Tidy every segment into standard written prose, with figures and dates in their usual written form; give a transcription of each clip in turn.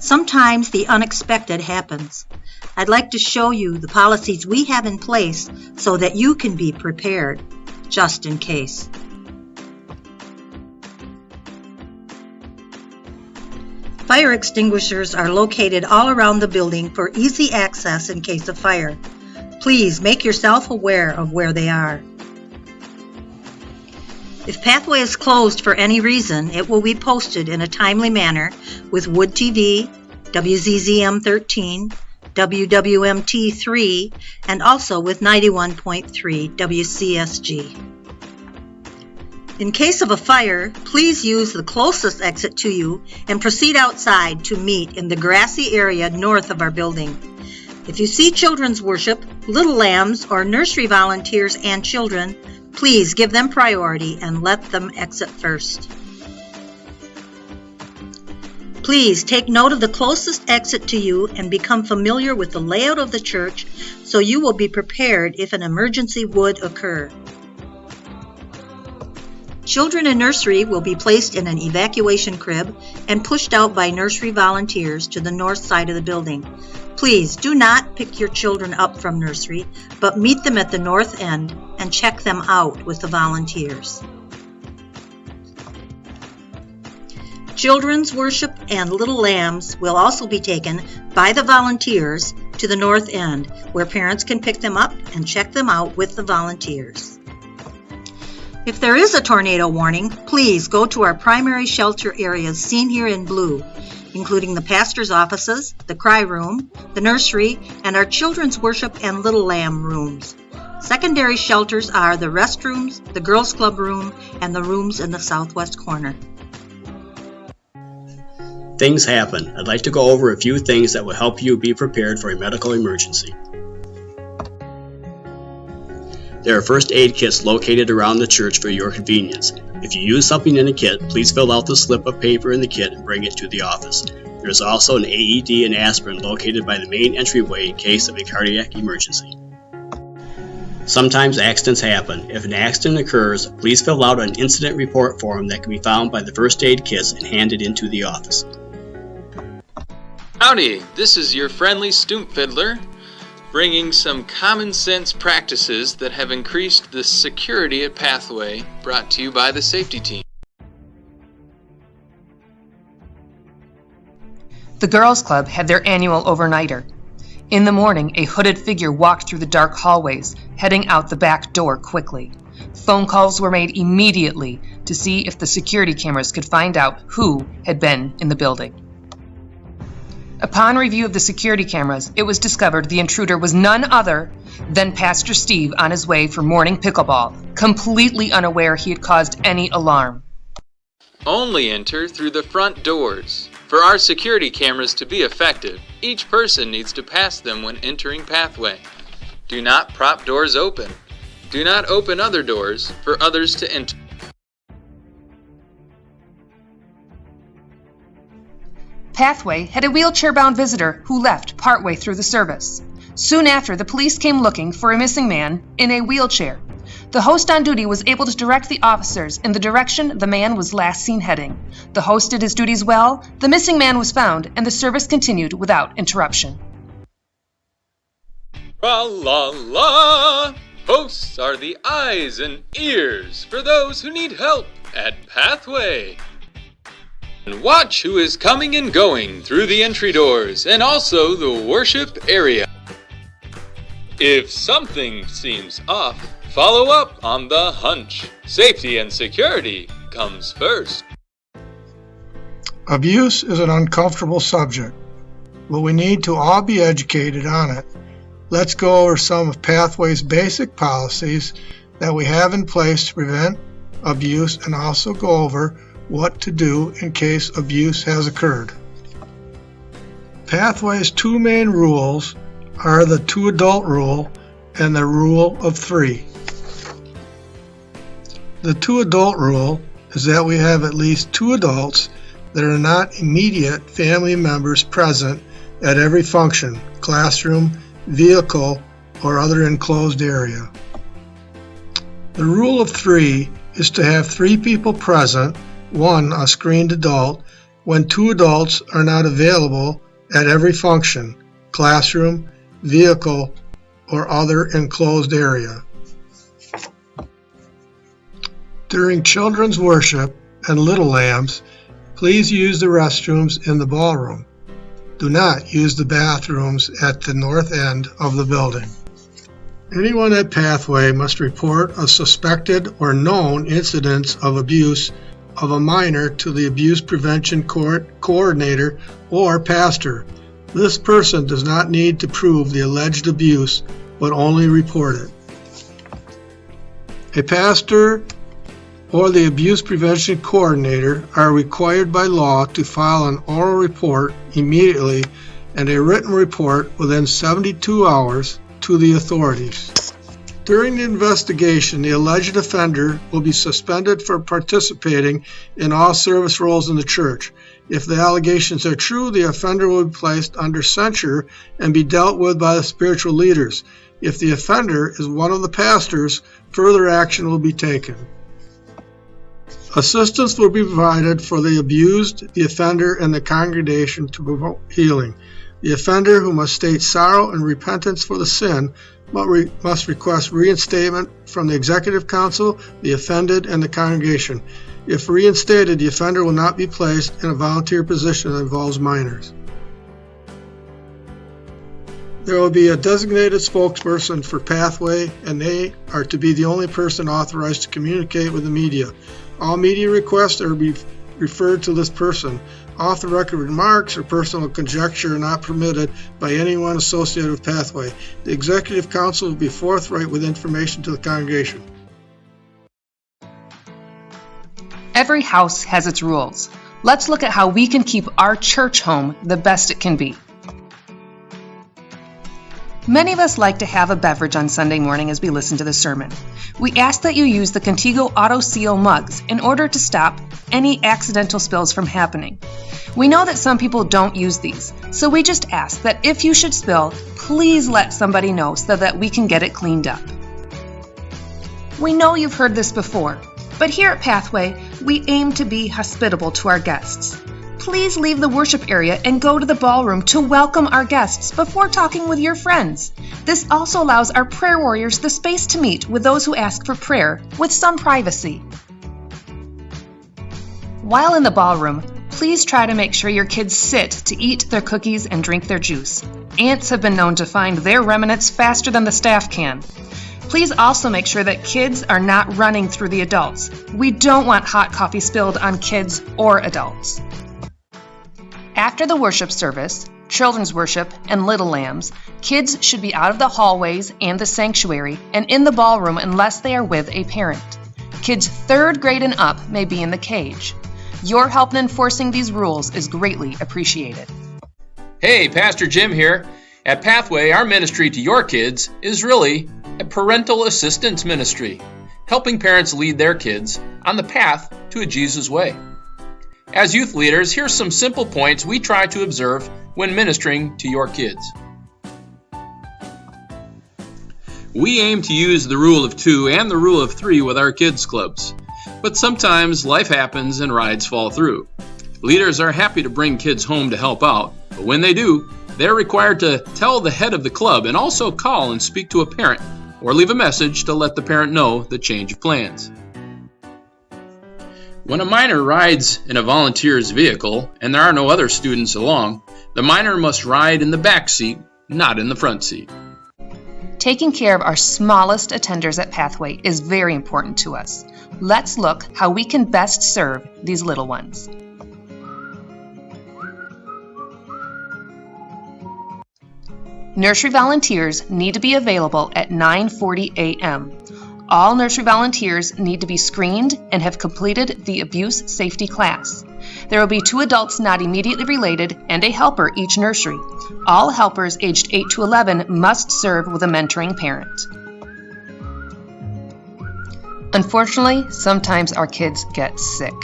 Sometimes the unexpected happens. I'd like to show you the policies we have in place so that you can be prepared, just in case. Fire extinguishers are located all around the building for easy access in case of fire. Please make yourself aware of where they are. If pathway is closed for any reason, it will be posted in a timely manner with Wood TV, WZZM 13, WWMT 3, and also with 91.3 WCSG. In case of a fire, please use the closest exit to you and proceed outside to meet in the grassy area north of our building. If you see children's worship, Little Lambs, or Nursery Volunteers and children, please give them priority and let them exit first. Please take note of the closest exit to you and become familiar with the layout of the church so you will be prepared if an emergency would occur. Children in nursery will be placed in an evacuation crib and pushed out by nursery volunteers to the north side of the building. Please do not pick your children up from nursery, but meet them at the north end and check them out with the volunteers. Children's worship and Little Lambs will also be taken by the volunteers to the north end, where parents can pick them up and check them out with the volunteers. If there is a tornado warning, please go to our primary shelter areas seen here in blue, including the pastor's offices, the cry room, the nursery, and our children's worship and Little Lamb rooms. Secondary shelters are the restrooms, the girls' club room, and the rooms in the southwest corner. Things happen. I'd like to go over a few things that will help you be prepared for a medical emergency. There are first aid kits located around the church for your convenience. If you use something in the kit, please fill out the slip of paper in the kit and bring it to the office. There is also an AED and aspirin located by the main entryway in case of a cardiac emergency. Sometimes accidents happen. If an accident occurs, please fill out an incident report form that can be found by the first aid kits and handed into the office. Howdy, this is your friendly Stoomp Fiddler, bringing some common sense practices that have increased the security at Pathway, brought to you by the safety team. The Girls Club had their annual overnighter. In the morning, a hooded figure walked through the dark hallways, heading out the back door quickly. Phone calls were made immediately to see if the security cameras could find out who had been in the building. Upon review of the security cameras, it was discovered the intruder was none other than Pastor Steve on his way for morning pickleball, completely unaware he had caused any alarm. Only enter through the front doors. For our security cameras to be effective, each person needs to pass them when entering Pathway. Do not prop doors open. Do not open other doors for others to enter. Pathway had a wheelchair-bound visitor who left partway through the service. Soon after, the police came looking for a missing man in a wheelchair. The host on duty was able to direct the officers in the direction the man was last seen heading. The host did his duties well, the missing man was found, and the service continued without interruption. Tra-la-la! Hosts are the eyes and ears for those who need help at Pathway. And watch who is coming and going through the entry doors and also the worship area. If something seems off, follow up on the hunch. Safety and security comes first. Abuse is an uncomfortable subject, but we need to all be educated on it. Let's go over some of Pathway's basic policies that we have in place to prevent abuse and also go over what to do in case abuse has occurred. Pathway's two main rules are the 2-adult rule and the rule of 3. The 2-adult rule is that we have at least 2 adults that are not immediate family members present at every function, classroom, vehicle, or other enclosed area. The rule of 3 is to have 3 people present, 1 a screened adult, when 2 adults are not available at every function, classroom, vehicle, or other enclosed area. During children's worship and Little Lambs, please use the restrooms in the ballroom. Do not use the bathrooms at the north end of the building. Anyone at Pathway must report a suspected or known incidents of abuse of a minor to the Abuse Prevention Coordinator or pastor. This person does not need to prove the alleged abuse, but only report it. A pastor or the Abuse Prevention Coordinator are required by law to file an oral report immediately and a written report within 72 hours to the authorities. During the investigation, the alleged offender will be suspended for participating in all service roles in the church. If the allegations are true, the offender will be placed under censure and be dealt with by the spiritual leaders. If the offender is one of the pastors, further action will be taken. Assistance will be provided for the abused, the offender, and the congregation to promote healing. The offender, who must state sorrow and repentance for the sin, must request reinstatement from the Executive Council, the offended, and the congregation. If reinstated, the offender will not be placed in a volunteer position that involves minors. There will be a designated spokesperson for Pathway, and they are to be the only person authorized to communicate with the media. All media requests are referred to this person. Off-the-record remarks or personal conjecture are not permitted by anyone associated with Pathway. The Executive Council will be forthright with information to the congregation. Every house has its rules. Let's look at how we can keep our church home the best it can be. Many of us like to have a beverage on Sunday morning as we listen to the sermon. We ask that you use the Contigo Auto Seal mugs in order to stop any accidental spills from happening. We know that some people don't use these, so we just ask that if you should spill, please let somebody know so that we can get it cleaned up. We know you've heard this before, but here at Pathway, we aim to be hospitable to our guests. Please leave the worship area and go to the ballroom to welcome our guests before talking with your friends. This also allows our prayer warriors the space to meet with those who ask for prayer with some privacy. While in the ballroom, please try to make sure your kids sit to eat their cookies and drink their juice. Ants have been known to find their remnants faster than the staff can. Please also make sure that kids are not running through the adults. We don't want hot coffee spilled on kids or adults. After the worship service, children's worship, and Little Lambs, kids should be out of the hallways and the sanctuary and in the ballroom unless they are with a parent. Kids 3rd grade and up may be in the cage. Your help in enforcing these rules is greatly appreciated. Hey, Pastor Jim here. At Pathway, our ministry to your kids is really a parental assistance ministry, helping parents lead their kids on the path to a Jesus way. As youth leaders, here's some simple points we try to observe when ministering to your kids. We aim to use the rule of 2 and the rule of 3 with our kids' clubs, but sometimes life happens and rides fall through. Leaders are happy to bring kids home to help out, but when they do, they're required to tell the head of the club and also call and speak to a parent or leave a message to let the parent know the change of plans. When a minor rides in a volunteer's vehicle and there are no other students along, the minor must ride in the back seat, not in the front seat. Taking care of our smallest attenders at Pathway is very important to us. Let's look how we can best serve these little ones. Nursery volunteers need to be available at 9:40 a.m. All nursery volunteers need to be screened and have completed the abuse safety class. There will be 2 adults not immediately related and a helper each nursery. All helpers aged 8 to 11 must serve with a mentoring parent. Unfortunately, sometimes our kids get sick.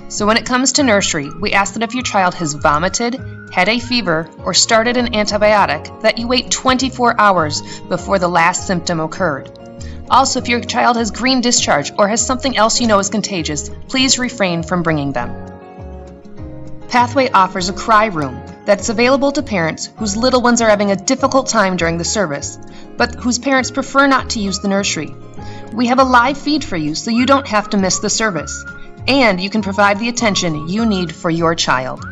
So when it comes to nursery, we ask that if your child has vomited, had a fever, or started an antibiotic, that you wait 24 hours before the last symptom occurred. Also, if your child has green discharge or has something else you know is contagious, please refrain from bringing them. Pathway offers a cry room that's available to parents whose little ones are having a difficult time during the service, but whose parents prefer not to use the nursery. We have a live feed for you so you don't have to miss the service, and you can provide the attention you need for your child.